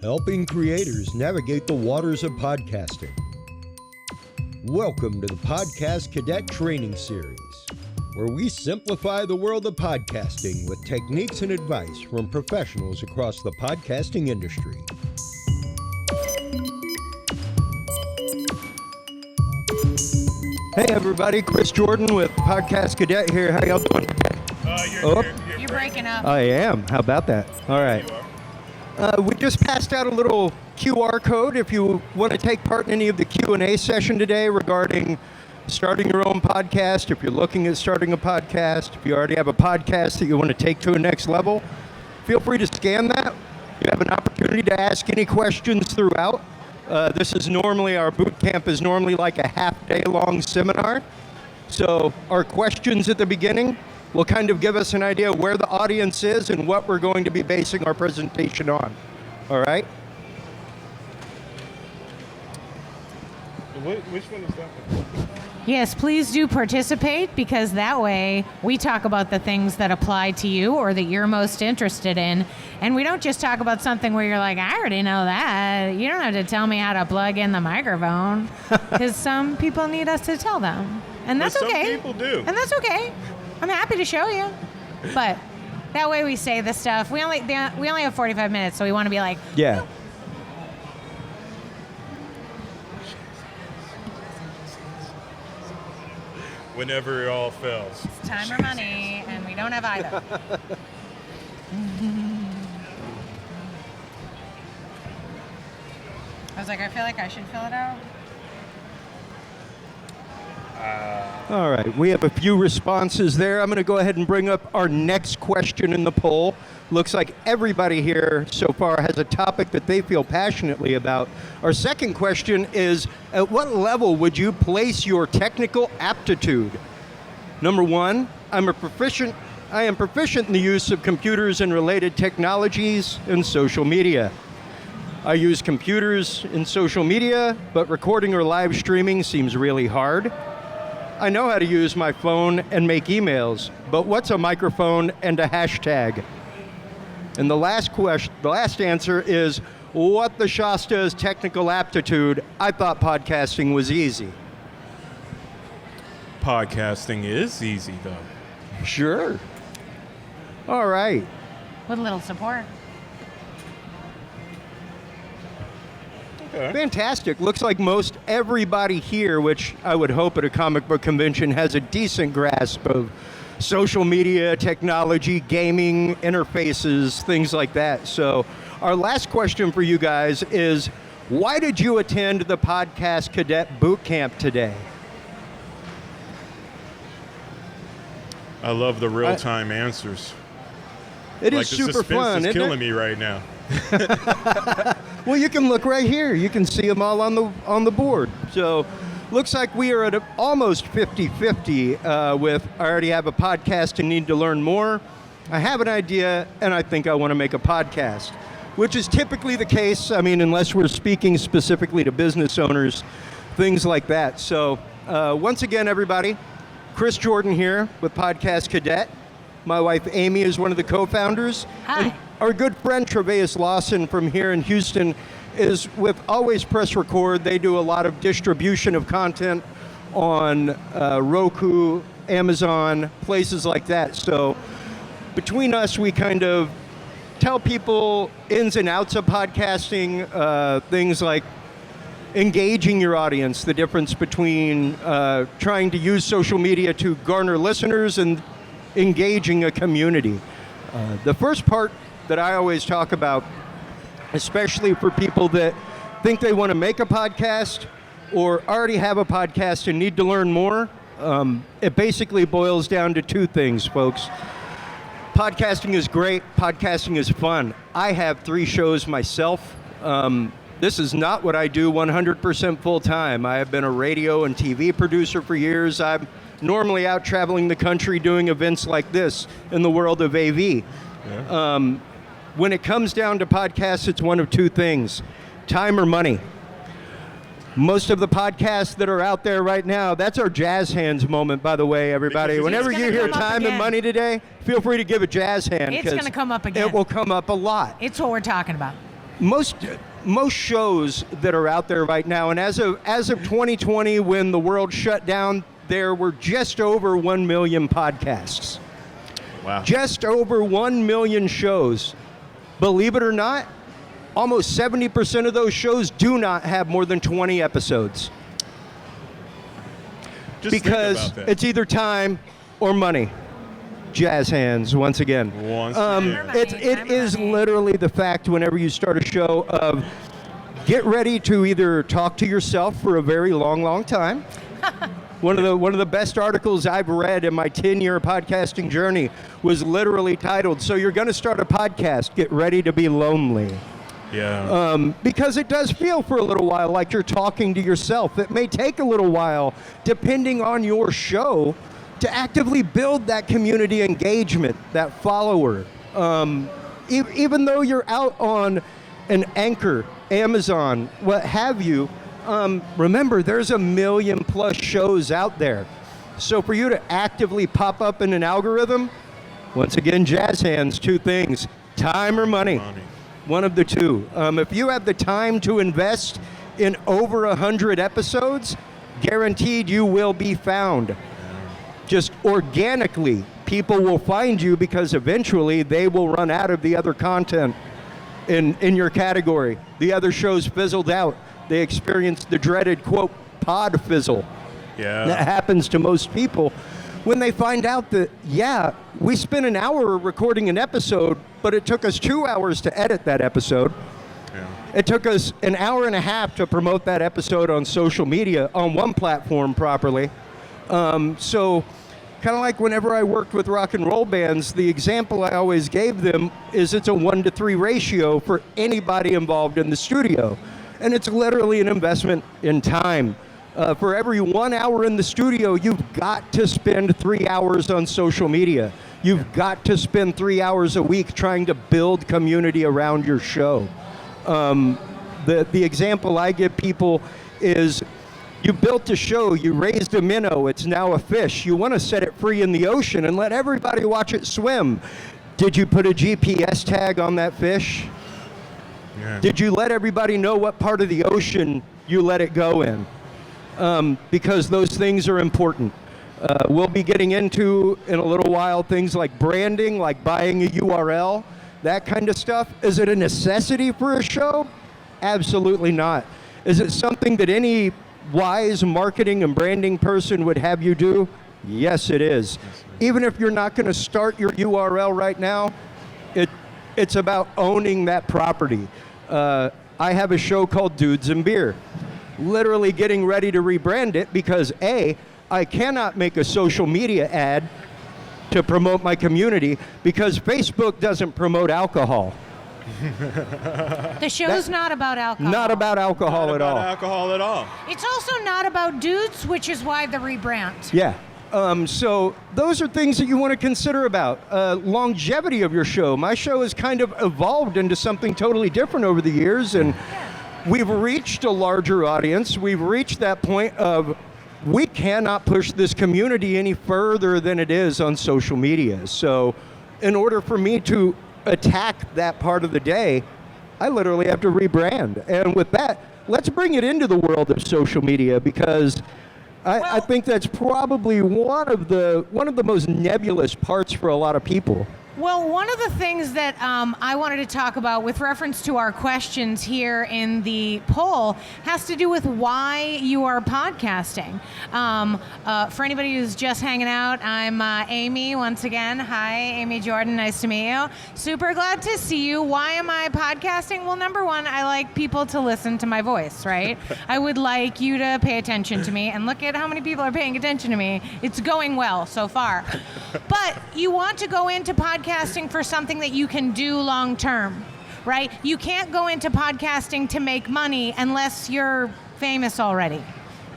helping creators navigate the waters of podcasting. Welcome to the Podcast Cadet Training Series, where we simplify the world of podcasting with techniques and advice from professionals across the podcasting industry. Hey everybody, Chris Jordan with Podcast Cadet here. How y'all doing? You're breaking up. I am. How about that? All right. We just passed out a little QR code if you want to take part in any of the Q&A session today regarding starting your own podcast. If you're looking at starting a podcast, if you already have a podcast that you want to take to a next level, feel free to scan that. You have an opportunity to ask any questions throughout. This is normally, our boot camp is normally like a half-day long seminar. So our questions at the beginning will kind of give us an idea where the audience is and what we're going to be basing our presentation on. All right? Which one is that one? Yes, please do participate, because that way we talk about the things that apply to you or that you're most interested in. And we don't just talk about something where you're like, I already know that. You don't have to tell me how to plug in the microphone, because some people need us to tell them. And that's okay. Some people do. And that's okay. I'm happy to show you. But that way we say the stuff. We only have 45 minutes, so we want to be like, Yeah. Whenever it all fails. it's time or money, and we don't have either. I was like, I feel like I should fill it out. All right, we have a few responses there. I'm going to go ahead and bring up our next question in the poll. Looks like everybody here so far has a topic that they feel passionately about. Our second question is, at what level would you place your technical aptitude? Number one, I am proficient in the use of computers and related technologies and social media. I use computers and social media, but recording or live streaming seems really hard. I know how to use my phone and make emails, but what's a microphone and a hashtag? And the last answer is, what the Shasta is technical aptitude? I thought podcasting was easy. Podcasting is easy, though. Sure. All right. With a little support. Okay. Fantastic. Looks like most everybody here, which I would hope at a comic book convention, has a decent grasp of social media, technology, gaming, interfaces, things like that. So our last question for you guys is, why did you attend the Podcast Cadet Boot Camp today? I love the real-time answers. It Like is the super suspense fun, is isn't killing it? me right now. Well, you can look right here. You can see them all on the board. So looks like we are at almost 50-50 with I already have a podcast and need to learn more. I have an idea, and I think I want to make a podcast, which is typically the case. I mean, unless we're speaking specifically to business owners, things like that. So once again, everybody, Chris Jordan here with Podcast Cadet. My wife, Amy, is one of the co-founders. Hi. And our good friend, Travis Lawson from here in Houston, is with Always Press Record. They do a lot of distribution of content on Roku, Amazon, places like that. So between us, we kind of tell people ins and outs of podcasting, things like engaging your audience, the difference between trying to use social media to garner listeners and engaging a community. The first part that I always talk about, especially for people that think they want to make a podcast or already have a podcast and need to learn more, it basically boils down to two things, folks. Podcasting is great. Podcasting is fun. I have 3 shows myself. This is not what I do 100% full time. I have been a radio and TV producer for years. I'm normally out traveling the country doing events like this in the world of AV. Yeah. When it comes down to podcasts, it's one of two things, time or money. Most of the podcasts that are out there right now, that's our jazz hands moment, by the way, everybody. Because Whenever it's you gonna hear come up time and again. money today, feel free to give a jazz hand. It's 'cause gonna come up again. It will come up a lot. It's what we're talking about. most shows that are out there right now, and as of 2020, when the world shut down, there were just over 1 million podcasts. Wow. Just over 1 million shows. Believe it or not, almost 70% of those shows do not have more than 20 episodes. Just because think about that. it's either time or money. Jazz hands once again. Once again. It is literally the fact whenever you start a show of get ready to either talk to yourself for a very long time. One of the best articles I've read in my 10-year podcasting journey was literally titled, "So you're going to start a podcast, get ready to be lonely." Yeah. Because it does feel for a little while like you're talking to yourself. It may take a little while, depending on your show, to actively build that community engagement, that follower. Even though you're out on an Anchor, Amazon, what have you, remember there's 1 million plus shows out there. So for you to actively pop up in an algorithm, once again, jazz hands, two things, time or money. One of the two. If you have the time to invest in over 100 episodes, guaranteed you will be found. Just organically, people will find you because eventually they will run out of the other content in your category. The other shows fizzled out. They experienced the dreaded, quote, pod fizzle. Yeah. That happens to most people when they find out that, yeah, we spent an hour recording an episode, but it took us 2 hours to edit that episode. Yeah. It took us an hour and a half to promote that episode on social media on one platform properly. So kind of like whenever I worked with rock and roll bands, the example I always gave them is it's a 1-to-3 ratio for anybody involved in the studio. And it's literally an investment in time. For every 1 hour in the studio, you've got to spend 3 hours on social media. You've got to spend 3 hours a week trying to build community around your show. The example I give people is you built a show, you raised a minnow, it's now a fish. You want to set it free in the ocean and let everybody watch it swim. Did you put a GPS tag on that fish? Yeah. Did you let everybody know what part of the ocean you let it go in? Because those things are important. We'll be getting into, in a little while, things like branding, like buying a URL, that kind of stuff. Is it a necessity for a show? Absolutely not. Is it something that any wise marketing and branding person would have you do? Yes, it is. Even if you're not going to start your URL right now, it's about owning that property. I have a show called Dudes and Beer. Literally getting ready to rebrand it because A, I cannot make a social media ad to promote my community because Facebook doesn't promote alcohol. The show's not about alcohol. Not about alcohol Not at all. about alcohol at all. It's also not about dudes, which is why the rebrand. Yeah. So those are things that you want to consider about. Longevity of your show. My show has kind of evolved into something totally different over the years, and we've reached a larger audience. We've reached that point of we cannot push this community any further than it is on social media. So in order for me to attack that part of the day, I literally have to rebrand. And with that, let's bring it into the world of social media because I think that's probably one of the most nebulous parts for a lot of people. Well, one of the things that I wanted to talk about with reference to our questions here in the poll has to do with why you are podcasting. For anybody who's just hanging out, I'm Amy once again. Hi, Amy Jordan. Nice to meet you. Super glad to see you. Why am I podcasting? Well, number one, I like people to listen to my voice, right? I would like you to pay attention to me, and look at how many people are paying attention to me. It's going well so far. But you want to go into podcasting for something that you can do long term, right? You can't go into podcasting to make money unless you're famous already.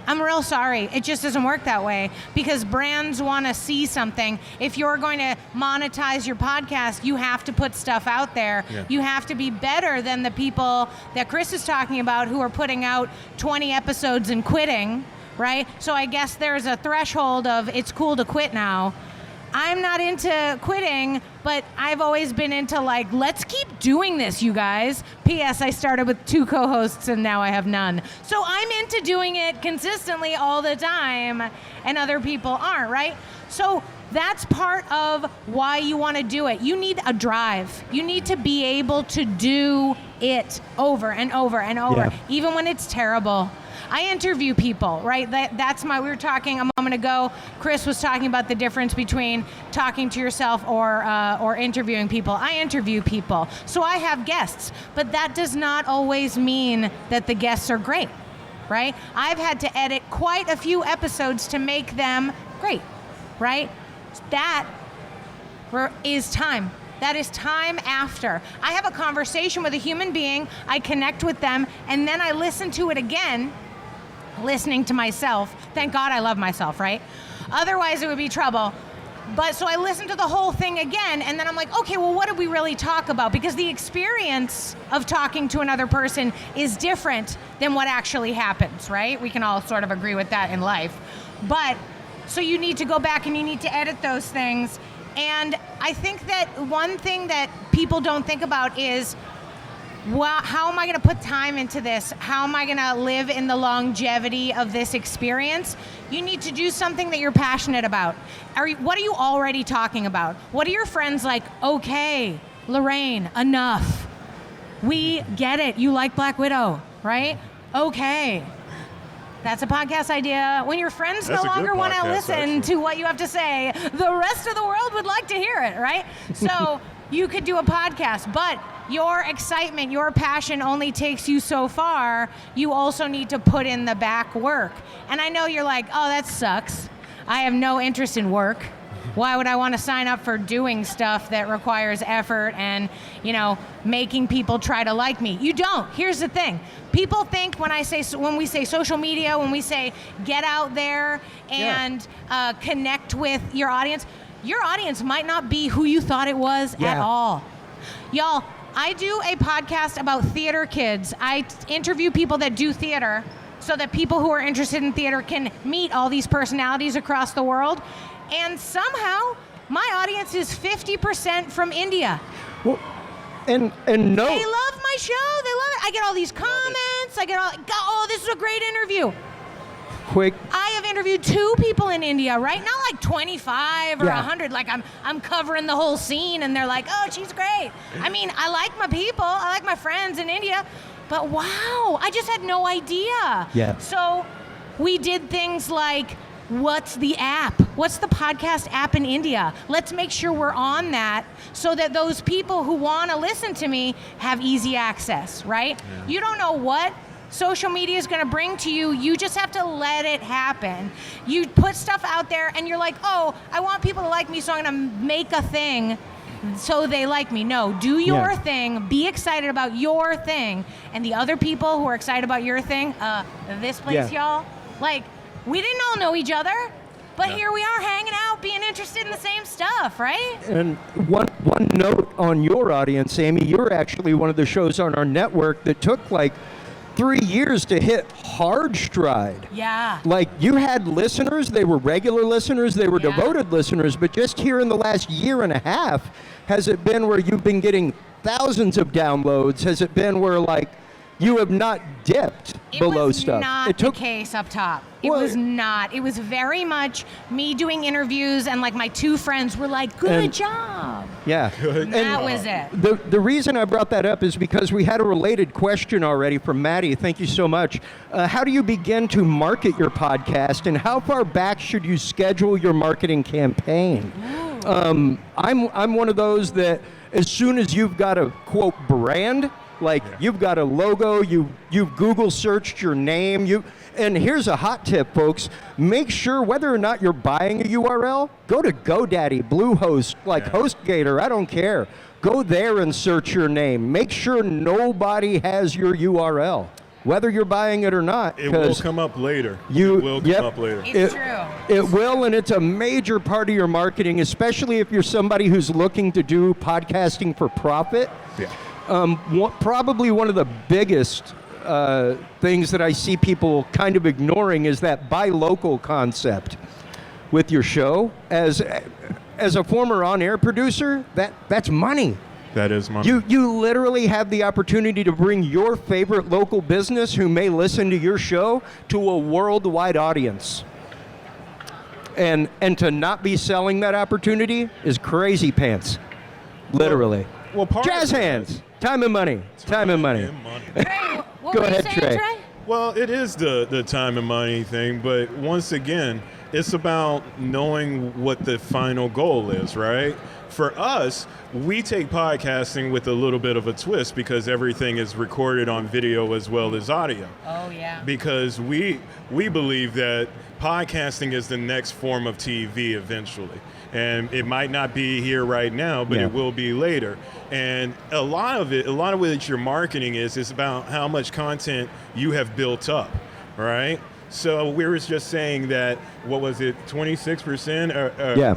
I'm real sorry. It just doesn't work that way because brands want to see something. If you're going to monetize your podcast, you have to put stuff out there. Yeah. You have to be better than the people that Chris is talking about who are putting out 20 episodes and quitting, right? So I guess there's a threshold of it's cool to quit now. I'm not into quitting, but I've always been into like, let's keep doing this, you guys. P.S. I started with 2 co-hosts and now I have none. So I'm into doing it consistently all the time, and other people aren't, right? So that's part of why you want to do it. You need a drive. You need to be able to do it over and over and over, even when it's terrible. I interview people, right? We were talking a moment ago. Chris was talking about the difference between talking to yourself or interviewing people. I interview people. So I have guests, but that does not always mean that the guests are great, right? I've had to edit quite a few episodes to make them great, right? That is time. That is time after. I have a conversation with a human being, I connect with them, and then I listen to it again, listening to myself. Thank God I love myself, right? Otherwise it would be trouble. But so I listen to the whole thing again, and then I'm like, okay, well, what did we really talk about? Because the experience of talking to another person is different than what actually happens, right? We can all sort of agree with that in life. But so you need to go back and you need to edit those things. And I think that one thing that people don't think about is, well, how am I going to put time into this? How am I going to live in the longevity of this experience? You need to do something that you're passionate about. What are you already talking about? What are your friends like? Okay, Lorraine, enough. We get it. You like Black Widow, right? Okay. That's a podcast idea. When your friends no longer want to listen to what you have to say, the rest of the world would like to hear it, right? So you could do a podcast, but your excitement, your passion only takes you so far. You also need to put in the back work. And I know you're like, oh, that sucks. I have no interest in work. Why would I want to sign up for doing stuff that requires effort and, making people try to like me? You don't. Here's the thing. People think when we say social media, when we say get out there and connect with your audience might not be who you thought it was at all. Y'all, I do a podcast about theater kids. I interview people that do theater so that people who are interested in theater can meet all these personalities across the world. And somehow, my audience is 50% from India. Well, and no. They love my show. They love it. I get all these comments. This is a great interview. Quick. I have interviewed 2 people in India, right? Not like 25 or 100. Like I'm covering the whole scene, and they're like, oh, she's great. I mean, I like my people. I like my friends in India. But wow, I just had no idea. Yeah. So we did things like, what's the app? What's the podcast app in India? Let's make sure we're on that so that those people who want to listen to me have easy access, right? Yeah. You don't know what social media is going to bring to you. You just have to let it happen. You put stuff out there and you're like, oh, I want people to like me, so I'm going to make a thing so they like me. No, do your thing. Be excited about your thing. And the other people who are excited about your thing, this place, y'all, like, we didn't all know each other, but here we are hanging out, being interested in the same stuff, right? And one note on your audience, Amy, you're actually one of the shows on our network that took like 3 years to hit hard stride. Yeah. Like, you had listeners, they were regular listeners, they were devoted listeners, but just here in the last year and a half, has it been where you've been getting thousands of downloads? Has it been where, like, you have not dipped below stuff? It took the case up top. It was not. It was very much me doing interviews, and like my 2 friends were like, good job. Yeah. Good. That was it. The reason I brought that up is because we had a related question already from Maddie. Thank you so much. How do you begin to market your podcast, and how far back should you schedule your marketing campaign? I'm one of those that as soon as you've got a, quote, brand, like you've got a logo, you've Google searched your name, and here's a hot tip, folks. Make sure whether or not you're buying a URL, go to GoDaddy, Bluehost, HostGator, I don't care. Go there and search your name. Make sure nobody has your URL, whether you're buying it or not. It will come up later. It's true. It will, and it's a major part of your marketing, especially if you're somebody who's looking to do podcasting for profit. Yeah. Probably one of the biggest things that I see people kind of ignoring is that buy local concept with your show. As as a former on-air producer, that's money. That is money. You literally have the opportunity to bring your favorite local business who may listen to your show to a worldwide audience. And to not be selling that opportunity is crazy pants. Literally. Well, part Jazz of it- hands. Time and money. Time and money. Trey, what Go were you ahead, saying, Trey. Trey? Well, it is the time and money thing, but once again, it's about knowing what the final goal is, right? For us, we take podcasting with a little bit of a twist because everything is recorded on video as well as audio. Oh, yeah. Because we believe that podcasting is the next form of TV eventually. And it might not be here right now, but Yeah. it will be later. And a lot of what your marketing is about how much content you have built up, right? So we were just saying that, what was it, 26%? Yeah.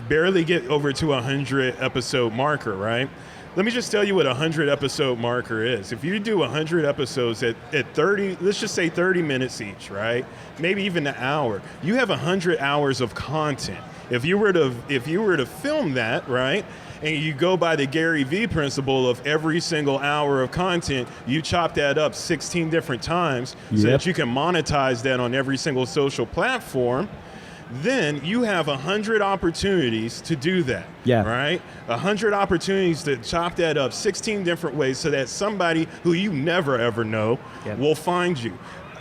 Barely get over to 100 episode marker, right? Let me just tell you what 100 episode marker is. If you do 100 episodes at 30, let's just say 30 minutes each, right? Maybe even an hour. You have 100 hours of content. If you were to film that, right? And you go by the Gary Vee principle of every single hour of content, you chop that up 16 different times so that you can monetize that on every single social platform. Then you have 100 opportunities to do that, right? 100 opportunities to chop that up 16 different ways so that somebody who you never ever know will find you.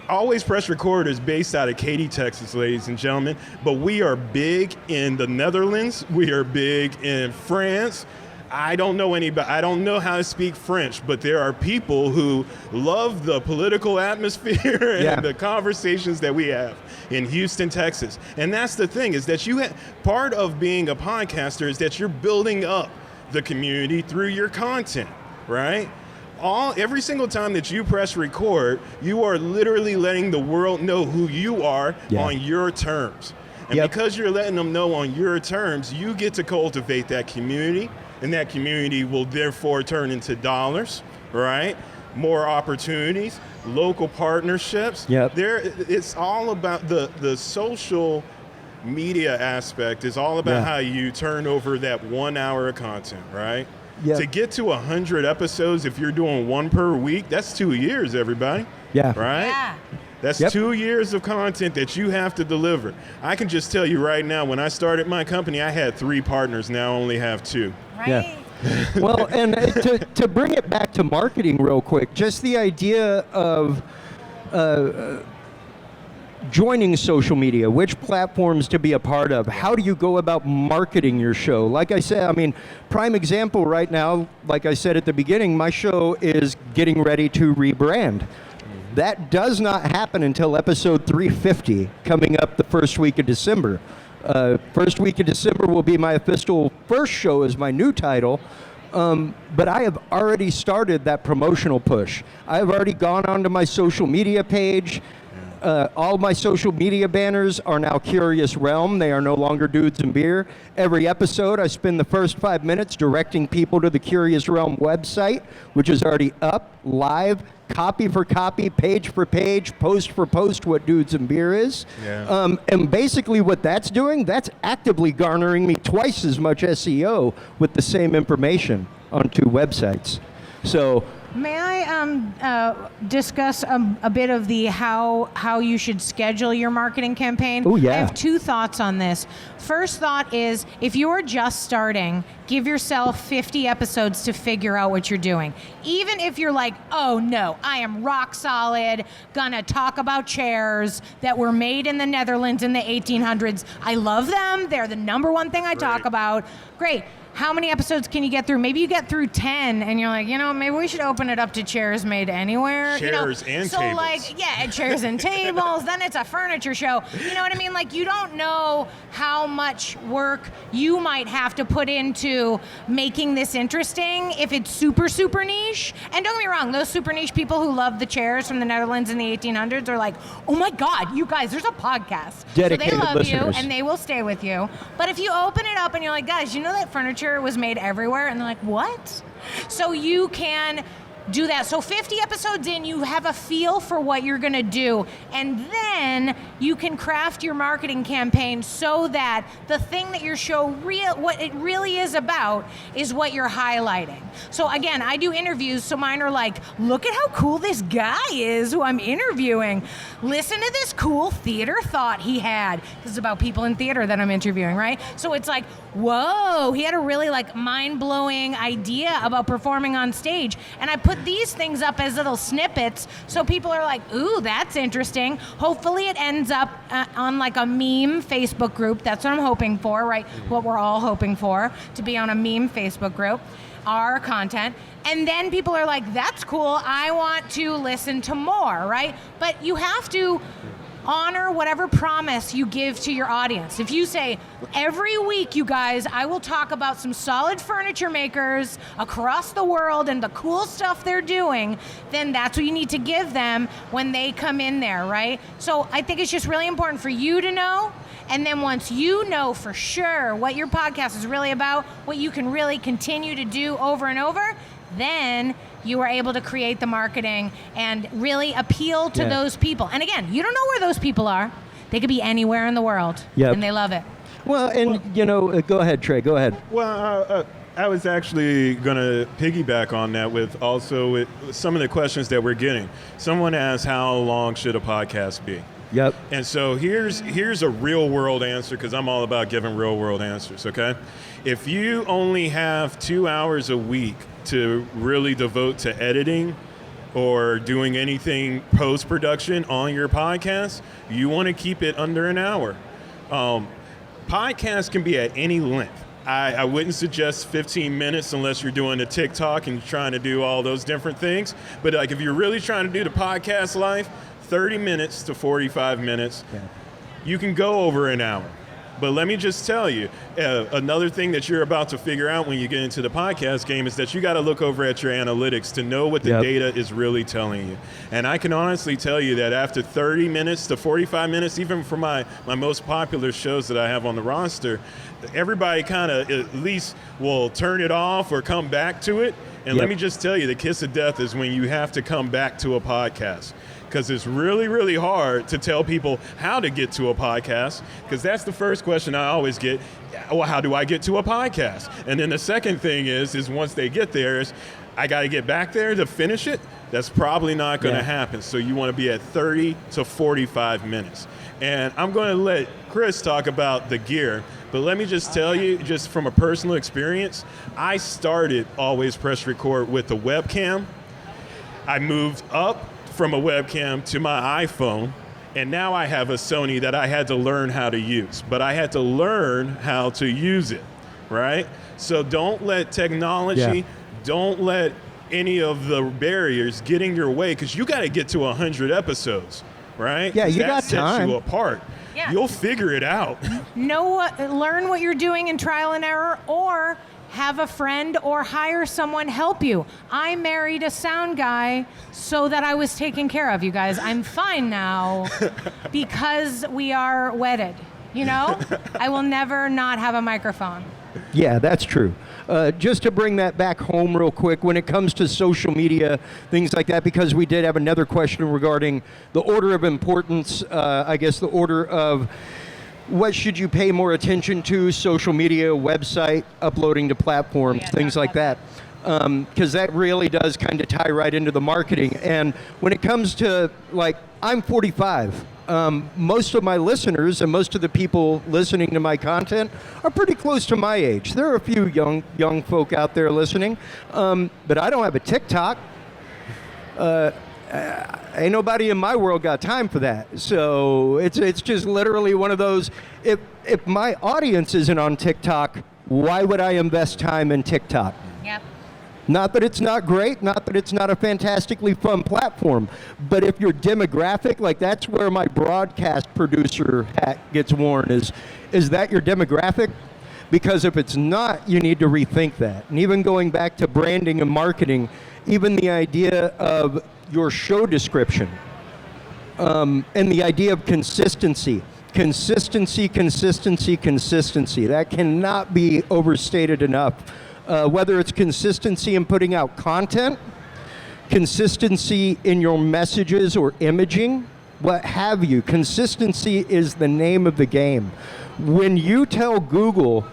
Always Press Record is based out of Katy, Texas, ladies and gentlemen, but we are big in the Netherlands. We are big in France. I don't know anybody. I don't know how to speak French, but there are people who love the political atmosphere and the conversations that we have in Houston, Texas. And that's the thing, is that part of being a podcaster is that you're building up the community through your content, right? Every single time that you press record, you are literally letting the world know who you are on your terms. And because you're letting them know on your terms, you get to cultivate that community. And that community will therefore turn into dollars, right? More opportunities, local partnerships. It's all about the social media aspect is all about how you turn over that 1 hour of content, right? To get to 100 episodes, if you're doing one per week, that's 2 years, everybody. Right? Yeah. That's 2 years of content that you have to deliver. I can just tell you right now, when I started my company, I had 3 partners. Now I only have 2. Right? Well, and to bring it back to marketing real quick, just the idea of joining social media, which platforms to be a part of, how do you go about marketing your show? Like I said, I mean, prime example right now, like I said at the beginning, my show is getting ready to rebrand. That does not happen until episode 350, coming up the first week of December. First week of December will be my official first show as my new title. But I have already started that promotional push. I have already gone onto my social media page. All my social media banners are now Curious Realm. They are no longer Dudes and Beer. Every episode, I spend the first 5 minutes directing people to the Curious Realm website, which is already up, live, copy for copy, page for page, post for post, what Dudes and Beer is. And basically what that's doing, that's actively garnering me twice as much SEO with the same information on 2 websites. So may I discuss a bit of the how you should schedule your marketing campaign? Oh, yeah. I have 2 thoughts on this. First thought is, if you're just starting, give yourself 50 episodes to figure out what you're doing. Even if you're like, oh no, I am rock solid, gonna talk about chairs that were made in the Netherlands in the 1800s. I love them. They're the #1 thing I talk about. Great. How many episodes can you get through? Maybe you get through 10 and you're like, maybe we should open it up to chairs made anywhere. Chairs and so tables. Like, chairs and tables. Then it's a furniture show. You know what I mean? Like, you don't know how much work you might have to put into making this interesting if it's super, super niche. And don't get me wrong, those super niche people who love the chairs from the Netherlands in the 1800s are like, oh my God, you guys, there's a podcast. Dedicated so they love listeners. you and they will stay with you. But if you open it up and you're like, guys, you know that furniture was made everywhere? And they're like, what? So you can do that. So 50 episodes in, you have a feel for what you're going to do. And then you can craft your marketing campaign so that the thing that your show, what it really is about, is what you're highlighting. So again, I do interviews, so mine are like, look at how cool this guy is who I'm interviewing. Listen to this cool theater thought he had. This is about people in theater that I'm interviewing, right? So it's like, whoa, he had a really like mind-blowing idea about performing on stage. And I put these things up as little snippets so people are like, ooh, that's interesting. Hopefully it ends up on like a meme Facebook group. That's what I'm hoping for, right? What we're all hoping for, to be on a meme Facebook group, our content. And then people are like, that's cool. I want to listen to more, right? But you have to honor whatever promise you give to your audience. If you say, every week, you guys, I will talk about some solid furniture makers across the world and the cool stuff they're doing, then that's what you need to give them when they come in there, right? So I think it's just really important for you to know. And then once you know for sure what your podcast is really about, what you can really continue to do over and over, then you are able to create the marketing and really appeal to those people. And again, you don't know where those people are. They could be anywhere in the world, and they love it. Well, and go ahead, Trey, go ahead. Well, I was actually going to piggyback on that with some of the questions that we're getting. Someone asked, how long should a podcast be? Yep. And so here's a real world answer, because I'm all about giving real world answers, okay? If you only have 2 hours a week to really devote to editing or doing anything post-production on your podcast, you want to keep it under an hour. Podcasts can be at any length. I wouldn't suggest 15 minutes unless you're doing a TikTok and trying to do all those different things. But like if you're really trying to do the podcast life, 30 minutes to 45 minutes, you can go over an hour. But let me just tell you, another thing that you're about to figure out when you get into the podcast game is that you got to look over at your analytics to know what the data is really telling you. And I can honestly tell you that after 30 minutes to 45 minutes, even for my most popular shows that I have on the roster, everybody kind of at least will turn it off or come back to it. And let me just tell you, the kiss of death is when you have to come back to a podcast. Because it's really, really hard to tell people how to get to a podcast, because that's the first question I always get. Well, how do I get to a podcast? And then the second thing is once they get there, is I got to get back there to finish it. That's probably not going to happen. So you want to be at 30 to 45 minutes. And I'm going to let Chris talk about the gear. But let me just tell you, just from a personal experience, I started Always Press Record with the webcam. I moved up from a webcam to my iPhone, and now I have a Sony that I had to learn how to use, but I had to learn how to use it, right? So don't let technology, don't let any of the barriers get in your way, because you got to get to 100 episodes, right? Yeah, you got that time. sets you apart. Yeah. You'll figure it out. Learn what you're doing in trial and error, or have a friend or hire someone help you. I married a sound guy so that I was taken care of, you guys. I'm fine now because we are wedded, I will never not have a microphone. Yeah, that's true. Just to bring that back home real quick, when it comes to social media, things like that, because we did have another question regarding the order of importance, I guess the order of what should you pay more attention to, social media, website, uploading to platforms, things like that. Because that really does kind of tie right into the marketing. And when it comes to, I'm 45. Most of my listeners and most of the people listening to my content are pretty close to my age. There are a few young folk out there listening, but I don't have a TikTok. Ain't nobody in my world got time for that. So it's just literally one of those, if my audience isn't on TikTok, why would I invest time in TikTok? Yep. Not that it's not great, not that it's not a fantastically fun platform, but if your demographic, that's where my broadcast producer hat gets worn, is that your demographic? Because if it's not, you need to rethink that. And even going back to branding and marketing, even the idea of your show description, and the idea of consistency. Consistency. That cannot be overstated enough. Whether it's consistency in putting out content, consistency in your messages or imaging, what have you. Consistency is the name of the game. When you tell Google,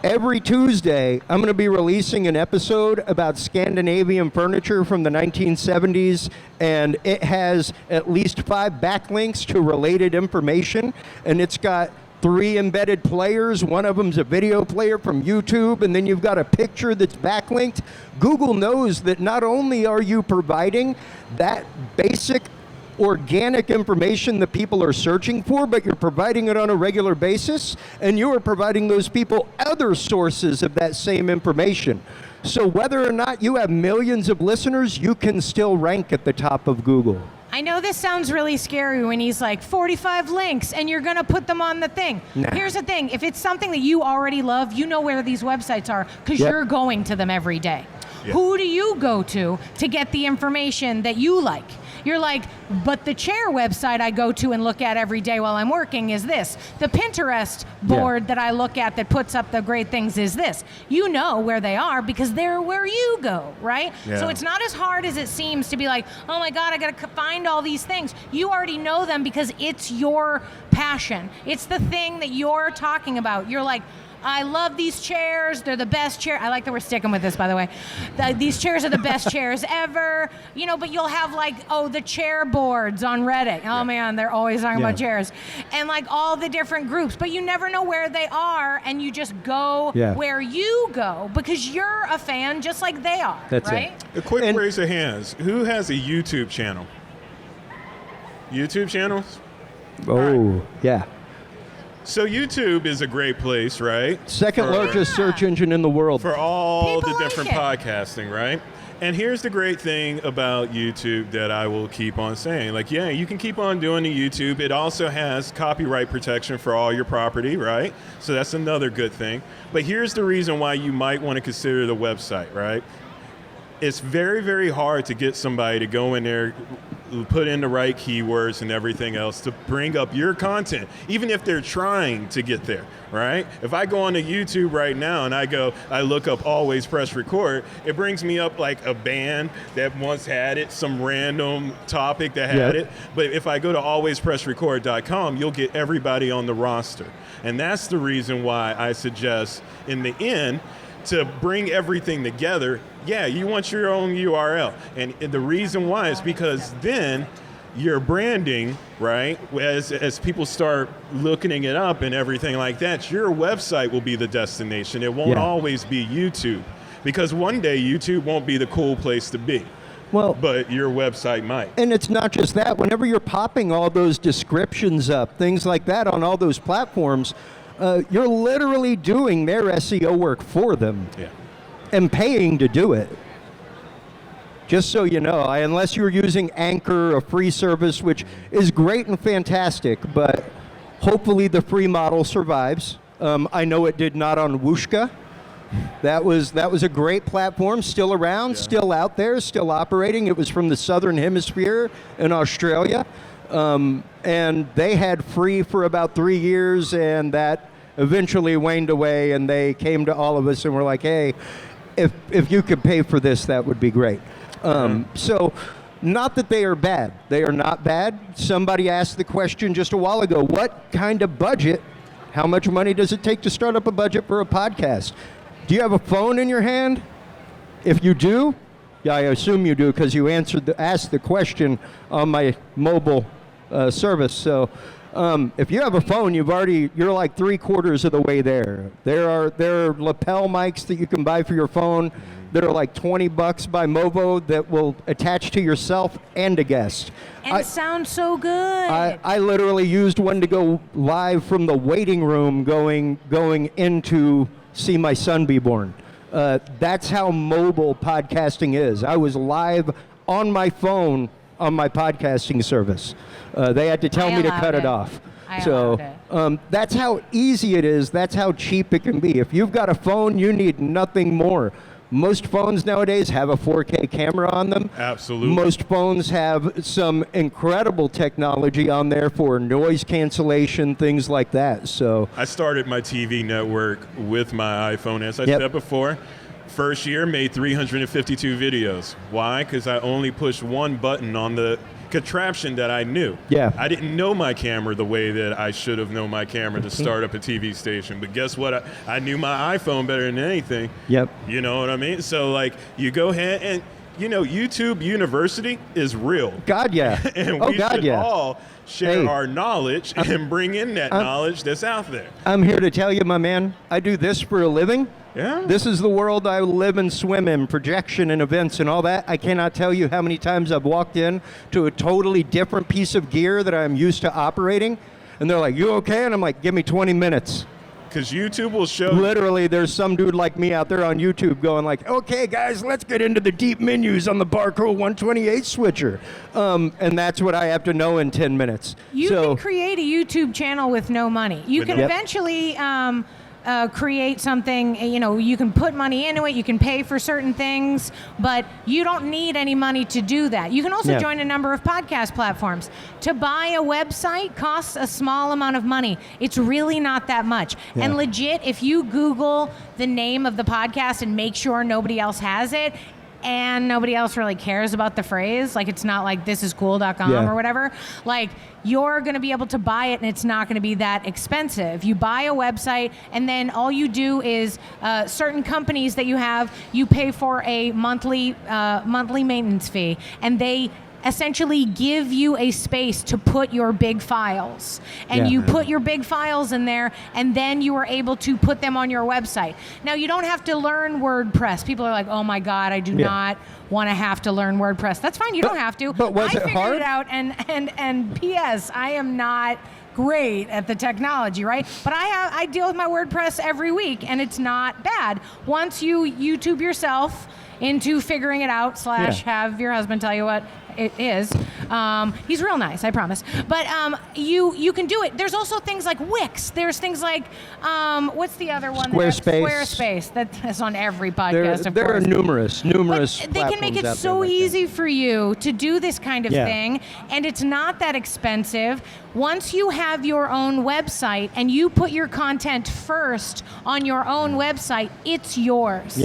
every Tuesday, I'm going to be releasing an episode about Scandinavian furniture from the 1970s, and it has at least 5 backlinks to related information, and it's got 3 embedded players. One of them's a video player from YouTube, and then you've got a picture that's backlinked. Google knows that not only are you providing that basic organic information that people are searching for, but you're providing it on a regular basis, and you are providing those people other sources of that same information. So whether or not you have millions of listeners, you can still rank at the top of Google. I know this sounds really scary when he's like 45 links and you're going to put them on the thing. Nah. Here's the thing. If it's something that you already love, you know where these websites are because Yep. you're going to them every day. Yeah. Who do you go to get the information that you like? You're like, but the chair website I go to and look at every day while I'm working is this. The Pinterest board that I look at that puts up the great things is this. You know where they are because they're where you go, right? Yeah. So it's not as hard as it seems to be like, oh my God, I got to find all these things. You already know them because it's your passion. It's the thing that you're talking about. You're like, I love these chairs. They're the best chair. I like that we're sticking with this, by the way. These chairs are the best chairs ever. You know, but you'll have like, the chair boards on Reddit. Oh man, they're always talking about chairs. And like all the different groups, but you never know where they are, and you just go where you go because you're a fan just like they are, That's right? A quick raise of hands. Who has a YouTube channel? YouTube channels? Oh, yeah. So YouTube is a great place, right? Second largest search engine in the world. For all People the different like it. podcasting, right? And here's the great thing about YouTube that I will keep on saying. Like, yeah, you can keep on doing the YouTube. It also has copyright protection for all your property, right? So that's another good thing. But here's the reason why you might want to consider the website, right? It's very, very hard to get somebody to go in there, put in the right keywords and everything else to bring up your content, even if they're trying to get there, right? If I go onto YouTube right now and I look up Always Press Record, it brings me up like a band that once had it, some random topic that had it. But if I go to alwayspressrecord.com, you'll get everybody on the roster. And that's the reason why I suggest in the end, to bring everything together, you want your own URL. And the reason why is because then your branding, right, as people start looking it up and everything like that, your website will be the destination. It won't always be YouTube. Because one day YouTube won't be the cool place to be. Well, But your website might. and it's not just that. Whenever you're popping all those descriptions up, things like that on all those platforms, you're literally doing their SEO work for them and paying to do it. Just so you know, unless you're using Anchor, a free service, which is great and fantastic, but hopefully the free model survives. I know it did not on Wooshka. That was a great platform, still around, still out there, still operating. It was from the Southern Hemisphere in Australia. And they had free for about 3 years, and that eventually waned away, and they came to all of us and were like, hey, if you could pay for this, that would be great. So not that they are bad. They are not bad. Somebody asked the question just a while ago, what kind of budget, how much money does it take to start up a budget for a podcast? Do you have a phone in your hand? If you do, I assume you do because you asked the question on my mobile service. So if you have a phone, you're like 3/4 of the way there. There are lapel mics that you can buy for your phone that are like $20 by Movo that will attach to yourself and a guest. And sound so good. I literally used one to go live from the waiting room going into see my son be born. That's how mobile podcasting is. I was live on my phone on my podcasting service. They had to tell me to cut it off. That's how easy it is. That's how cheap it can be. If you've got a phone, you need nothing more. Most phones nowadays have a 4K camera on them. Absolutely. Most phones have some incredible technology on there for noise cancellation, things like that. So I started my TV network with my iPhone, as I said before. First year, made 352 videos. Why? Because I only pushed one button on the contraption that I knew. Yeah. I didn't know my camera the way that I should have known my camera to start up a TV station. But guess what? I knew my iPhone better than anything. Yep. You know what I mean? So, like, you go ahead and, you know, YouTube University is real. God, yeah. And we should all share our knowledge and bring in that knowledge that's out there. I'm here to tell you, my man, I do this for a living. Yeah. This is the world I live and swim in, projection and events and all that. I cannot tell you how many times I've walked in to a totally different piece of gear that I'm used to operating, and they're like, "You okay?" And I'm like, "Give me 20 minutes." Because YouTube will show. Literally, there's some dude like me out there on YouTube going like, "Okay, guys, let's get into the deep menus on the Barco 128 switcher," and that's what I have to know in 10 minutes. You can create a YouTube channel with no money. You can eventually create something, you know, you can put money into it, you can pay for certain things, but you don't need any money to do that. You can also join a number of podcast platforms. To buy a website costs a small amount of money. It's really not that much. And legit, if you Google the name of the podcast and make sure nobody else has it, and nobody else really cares about the phrase, like it's not like thisiscool.com or whatever, like you're going to be able to buy it and it's not going to be that expensive. You buy a website and then all you do is certain companies that you have, you pay for a monthly maintenance fee, and they essentially give you a space to put your big files, and you put your big files in there, and then you are able to put them on your website. Now, you don't have to learn WordPress. People are like, "Oh my God, I do not want to have to learn WordPress." That's fine. You don't have to. But was it hard? I figured it out, and P.S. I am not great at the technology, right? But I deal with my WordPress every week, and it's not bad. Once you YouTube yourself into figuring it out / have your husband tell you what it is. He's real nice, I promise. But you can do it. There's also things like Wix. There's things like, what's the other one? Squarespace. That's on every podcast, of course. There are numerous but they can make it so easy for you to do this kind of thing, and it's not that expensive. Once you have your own website and you put your content first on your own website, it's yours.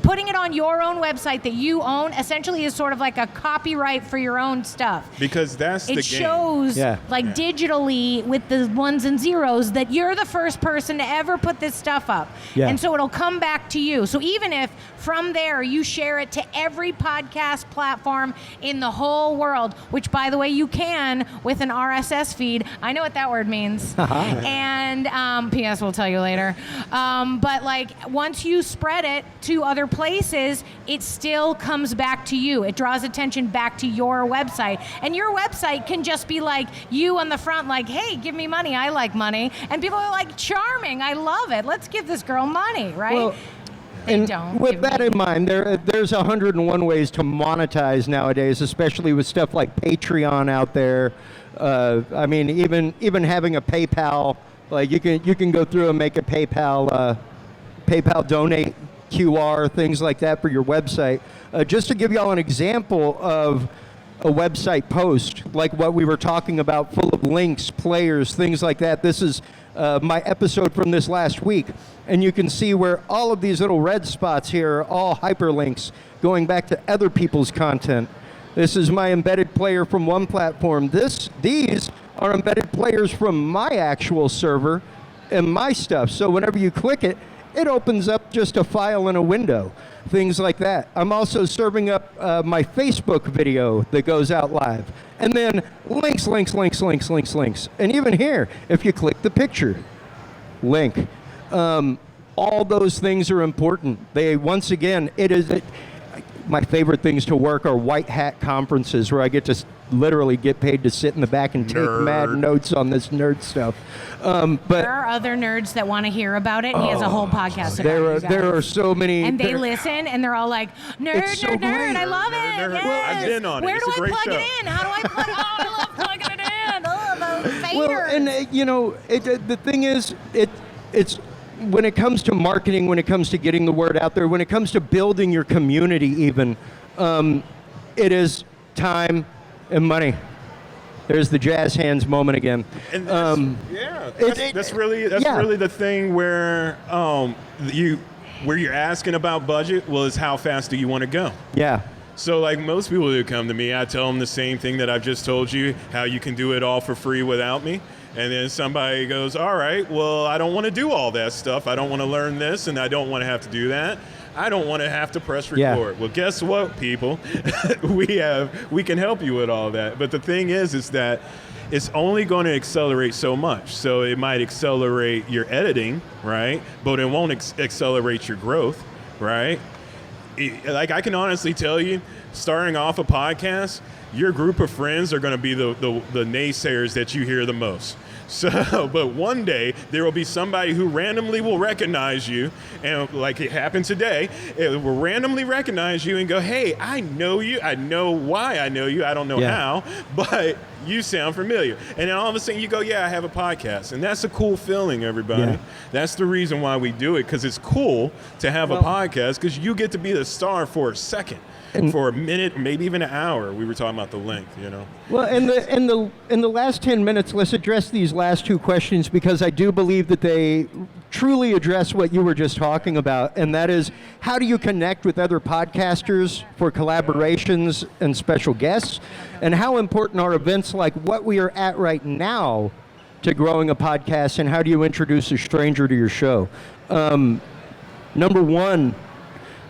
Putting it on your own website that you own essentially is sort of like a copyright for your own stuff. Because that's the game. It shows digitally with the ones and zeros that you're the first person to ever put this stuff up. And so it'll come back to you. So even if from there you share it to every podcast platform in the whole world, which by the way you can with an RSS feed. I know what that word means. And P.S. we'll tell you later. But like once you spread it to other places, it still comes back to you. It draws attention back to your website. And your website can just be like you on the front, like, "Hey, give me money. I like money." And people are like, "Charming. I love it. Let's give this girl money," right? Well, they don't. With that in mind, there's 101 ways to monetize nowadays, especially with stuff like Patreon out there. I mean, even having a PayPal, like you can go through and make a PayPal donate QR, things like that for your website. Just to give y'all an example of a website post, like what we were talking about, full of links, players, things like that. This is my episode from this last week, and you can see where all of these little red spots here are all hyperlinks going back to other people's content. This is my embedded player from one platform. These are embedded players from my actual server and my stuff. So whenever you click it, it opens up just a file in a window, things like that. I'm also serving up my Facebook video that goes out live. And then links. And even here, if you click the picture, link. All those things are important. Once again, my favorite things to work are white hat conferences where I get to literally get paid to sit in the back and take mad notes on this nerd stuff. But there are other nerds that want to hear about it. And he has a whole podcast about it. There are so many. And they listen and they're all like, nerd. I love it. Yes. I've been on it. Where It's do a I great plug show. it in? How do I plug it in? Oh, I love plugging it in. Oh, those faders. Well, and the thing is, it's when it comes to marketing, when it comes to getting the word out there, when it comes to building your community even, it is time and money. There's the jazz hands moment again. And that's really the thing where Where you're asking about budget, well, is how fast do you want to go? Yeah. So like most people who come to me, I tell them the same thing that I've just told you, how you can do it all for free without me. And then somebody goes, all right, well, I don't want to do all that stuff. I don't want to learn this, and I don't want to have to do that. I don't want to have to press record. Yeah. Well, guess what, people? we can help you with all that. But the thing is that it's only going to accelerate so much. So it might accelerate your editing, right? But it won't accelerate your growth, right? Like I can honestly tell you, starting off a podcast, your group of friends are going to be the naysayers that you hear the most. So, but one day there will be somebody who randomly will recognize you, and like it happened today, it will randomly recognize you and go, hey, I know you. I know why I know you. I don't know how, but you sound familiar. And then all of a sudden you go, yeah, I have a podcast. And that's a cool feeling, everybody. Yeah. That's the reason why we do it, because it's cool to have a podcast, because you get to be the star for a second. And for a minute, maybe even an hour. We were talking about the length, you know. Well, in the last 10 minutes, let's address these last two questions, because I do believe that they truly address what you were just talking about, and that is, how do you connect with other podcasters for collaborations and special guests, and how important are events like what we are at right now to growing a podcast, and how do you introduce a stranger to your show? Number one,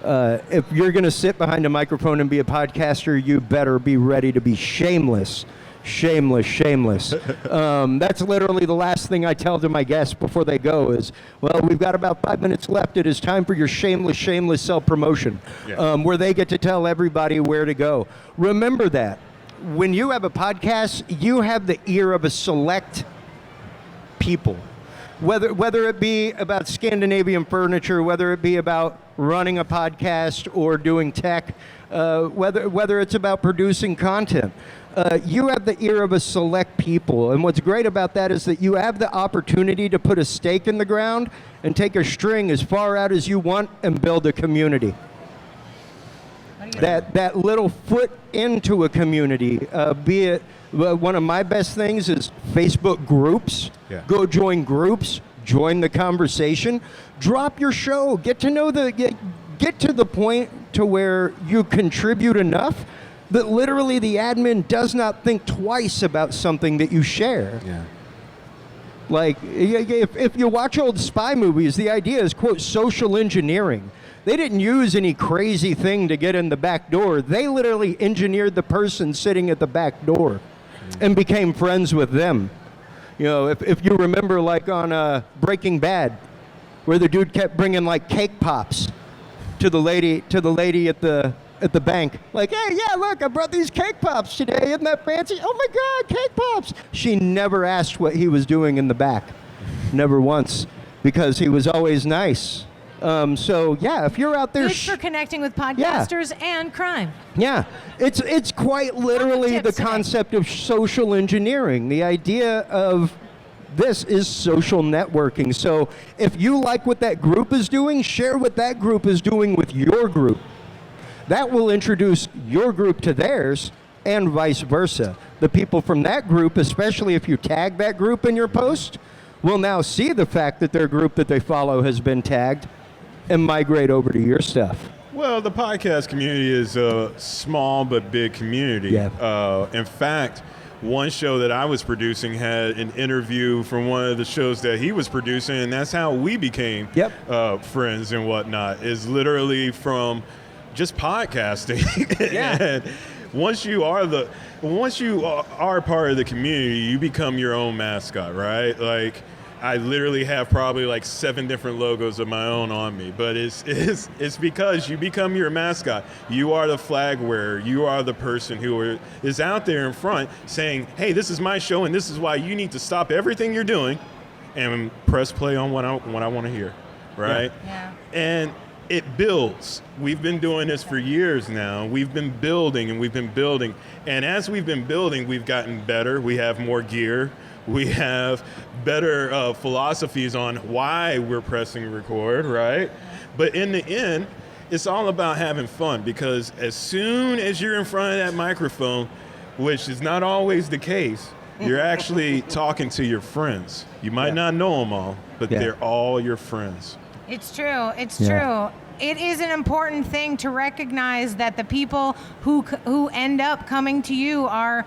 if you're going to sit behind a microphone and be a podcaster, you better be ready to be shameless. Shameless, shameless. That's literally the last thing I tell to my guests before they go is, well, we've got about 5 minutes left. It is time for your shameless self-promotion, where they get to tell everybody where to go. Remember that. When you have a podcast, you have the ear of a select people. Whether it be about Scandinavian furniture, whether it be about running a podcast or doing tech, whether it's about producing content, you have the ear of a select people. And what's great about that is that you have the opportunity to put a stake in the ground and take a string as far out as you want and build a community. That little foot into a community, be it one of my best things is Facebook groups. Yeah. Go join groups, join the conversation, drop your show, get to the point to where you contribute enough that literally the admin does not think twice about something that you share. Yeah. Like, if you watch old spy movies, the idea is, quote, social engineering. They didn't use any crazy thing to get in the back door. They literally engineered the person sitting at the back door and became friends with them. You know, if you remember, like on Breaking Bad, where the dude kept bringing like cake pops to the lady at the bank, like, hey, yeah, look, I brought these cake pops today. Isn't that fancy? Oh my God, cake pops! She never asked what he was doing in the back, never once, because he was always nice. So yeah, if you're out there, good for connecting with podcasters and crime. Yeah, it's quite literally the concept of social engineering. The idea of this is social networking. So if you like what that group is doing, share what that group is doing with your group. That will introduce your group to theirs, and vice versa. The people from that group, especially if you tag that group in your post, will now see the fact that their group that they follow has been tagged and migrate over to your stuff. Well, the podcast community is a small but big community. Yeah. In fact, one show that I was producing had an interview from one of the shows that he was producing, and that's how we became friends and whatnot, is literally from just podcasting. Yeah. And once you are part of the community, you become your own mascot, right? Like, I literally have probably like 7 different logos of my own on me, but it's because you become your mascot. You are the flag wearer. You are the person who is out there in front saying, hey, this is my show, and this is why you need to stop everything you're doing and press play on what I want to hear, right? Yeah. And it builds. We've been doing this for years now. We've been building and we've been building. And as we've been building, we've gotten better. We have more gear. We have better philosophies on why we're pressing record, right? But in the end, it's all about having fun, because as soon as you're in front of that microphone, which is not always the case, you're actually talking to your friends. You might not know them all, but they're all your friends. It's true. It's true. It is an important thing to recognize that the people who end up coming to you are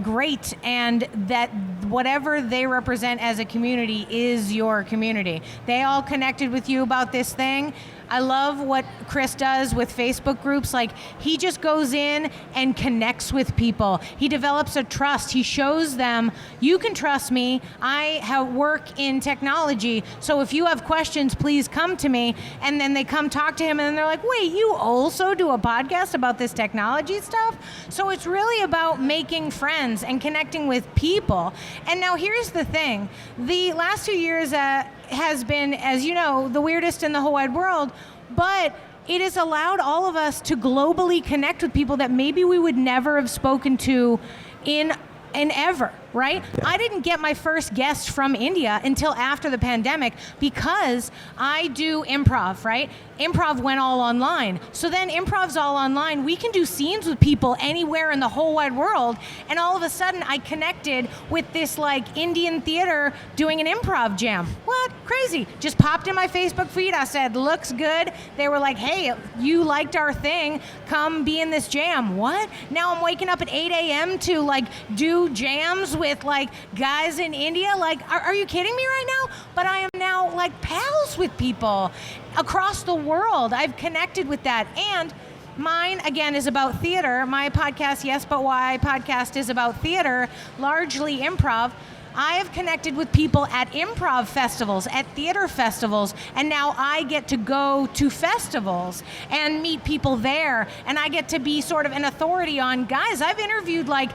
great, and that whatever they represent as a community is your community. They all connected with you about this thing. I love what Chris does with Facebook groups. Like, he just goes in and connects with people. He develops a trust. He shows them, you can trust me. I work in technology, so if you have questions, please come to me. And then they come talk to him, and they're like, wait, you also do a podcast about this technology stuff? So it's really about making friends and connecting with people. And now here's the thing. The last 2 years has been, as you know, the weirdest in the whole wide world, but it has allowed all of us to globally connect with people that maybe we would never have spoken to in ever, right? Yeah. I didn't get my first guest from India until after the pandemic because I do improv, right? Improv went all online. So then improv's all online. We can do scenes with people anywhere in the whole wide world. And all of a sudden I connected with this like Indian theater doing an improv jam. What? Crazy. Just popped in my Facebook feed. I said, looks good. They were like, hey, you liked our thing. Come be in this jam. What? Now I'm waking up at 8 a.m. to like do jams with like guys in India. Like, are you kidding me right now? But I am now like pals with people across the world. I've connected with that. And mine, again, is about theater. My podcast, Yes But Why podcast, is about theater, largely improv. I have connected with people at improv festivals, at theater festivals, and now I get to go to festivals and meet people there, and I get to be sort of an authority on, guys, I've interviewed like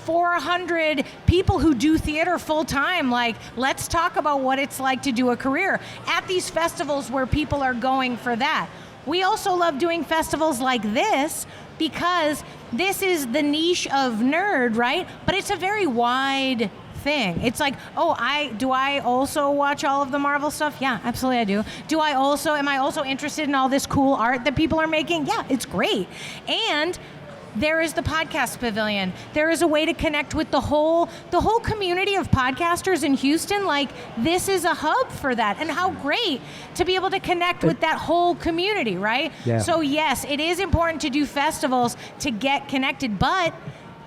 400 people who do theater full time. Like, let's talk about what it's like to do a career at these festivals where people are going for that. We also love doing festivals like this because this is the niche of nerd, right? But it's a very wide thing. It's like, do I also watch all of the Marvel stuff? Yeah, absolutely I do. Am I also interested in all this cool art that people are making? Yeah, it's great. And there is the Podcast Pavilion. There is a way to connect with the whole community of podcasters in Houston. Like, this is a hub for that. And how great to be able to connect with that whole community, right? Yeah. So yes, it is important to do festivals to get connected, but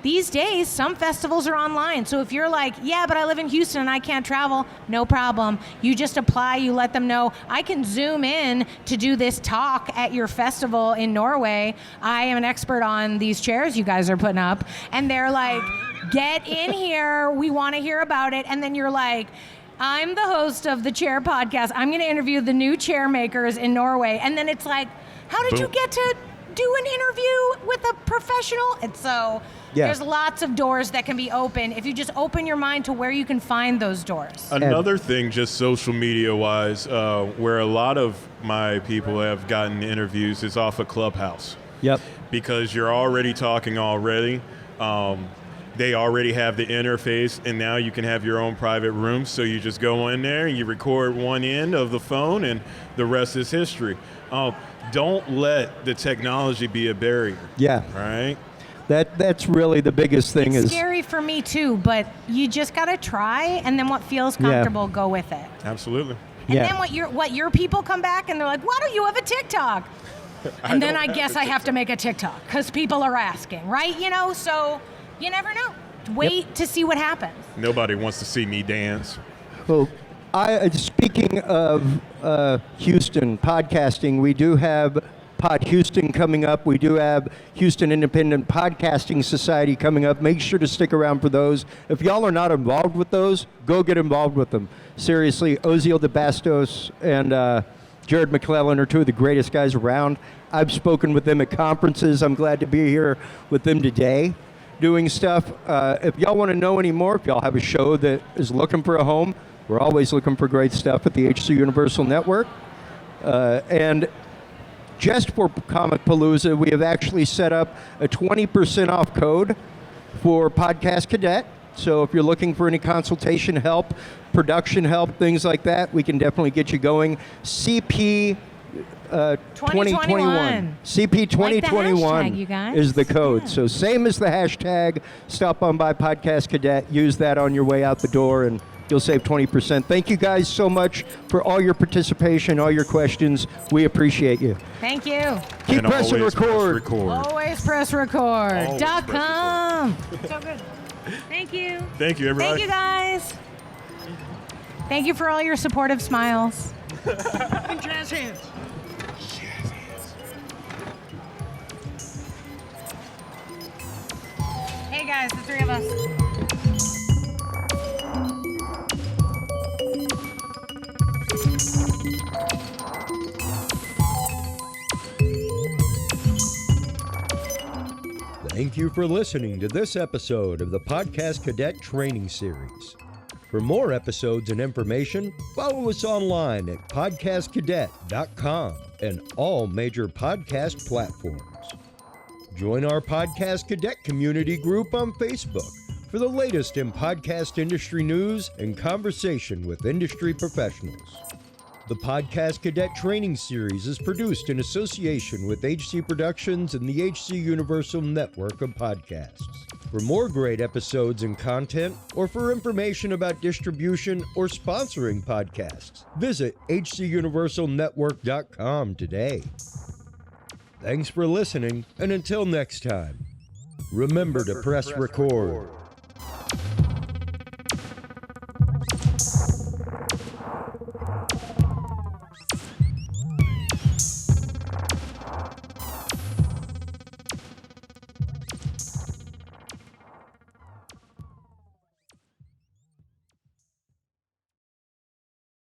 these days, some festivals are online. So if you're like, yeah, but I live in Houston and I can't travel, no problem. You just apply, you let them know, I can Zoom in to do this talk at your festival in Norway. I am an expert on these chairs you guys are putting up. And they're like, get in here, we want to hear about it. And then you're like, I'm the host of the Chair Podcast. I'm going to interview the new chair makers in Norway. And then it's like, how did you get to do an interview with a professional? And so there's lots of doors that can be open if you just open your mind to where you can find those doors. Another thing, just social media wise, where a lot of my people have gotten interviews is off of Clubhouse. Yep. Because you're already talking already. They already have the interface, and now you can have your own private room. So you just go in there and you record one end of the phone, and the rest is history. Don't let the technology be a barrier. Yeah. Right? That's really the biggest thing. It's scary for me too, but you just got to try, and then what feels comfortable, go with it. Absolutely. And then what your people come back and they're like, why don't you have a TikTok? And then I guess I have to make a TikTok because people are asking, right? You know, so you never know. Wait to see what happens. Nobody wants to see me dance. Well, speaking of Houston podcasting, we do have Pod Houston coming up. We do have Houston Independent Podcasting Society coming up. Make sure to stick around for those. If y'all are not involved with those, go get involved with them. Seriously, Ozil DeBastos and Jared McClellan are two of the greatest guys around. I've spoken with them at conferences. I'm glad to be here with them today doing stuff. If y'all want to know any more, if y'all have a show that is looking for a home, we're always looking for great stuff at the HC Universal Network. And just for Comicpalooza, we have actually set up a 20% off code for Podcast Cadet. So if you're looking for any consultation help, production help, things like that, we can definitely get you going. CP 2021. CP 2021 is the code. Yeah. So same as the hashtag. Stop on by Podcast Cadet. Use that on your way out the door and you'll save 20%. Thank you guys so much for all your participation, all your questions. We appreciate you. Thank you. Keep And pressing always record. press record. Always press record. Always press .com. So good. Thank you. Thank you, everybody. Thank you, guys. Thank you for all your supportive smiles. And jazz hands. Hey, guys, the three of us. Thank you for listening to this episode of the Podcast Cadet Training Series. For more episodes and information, follow us online at podcastcadet.com and all major podcast platforms. Join our Podcast Cadet community group on Facebook for the latest in podcast industry news and conversation with industry professionals. The Podcast Cadet Training Series is produced in association with HC Productions and the HC Universal Network of Podcasts. For more great episodes and content, or for information about distribution or sponsoring podcasts, visit hcuniversalnetwork.com today. Thanks for listening, and until next time, remember to press record.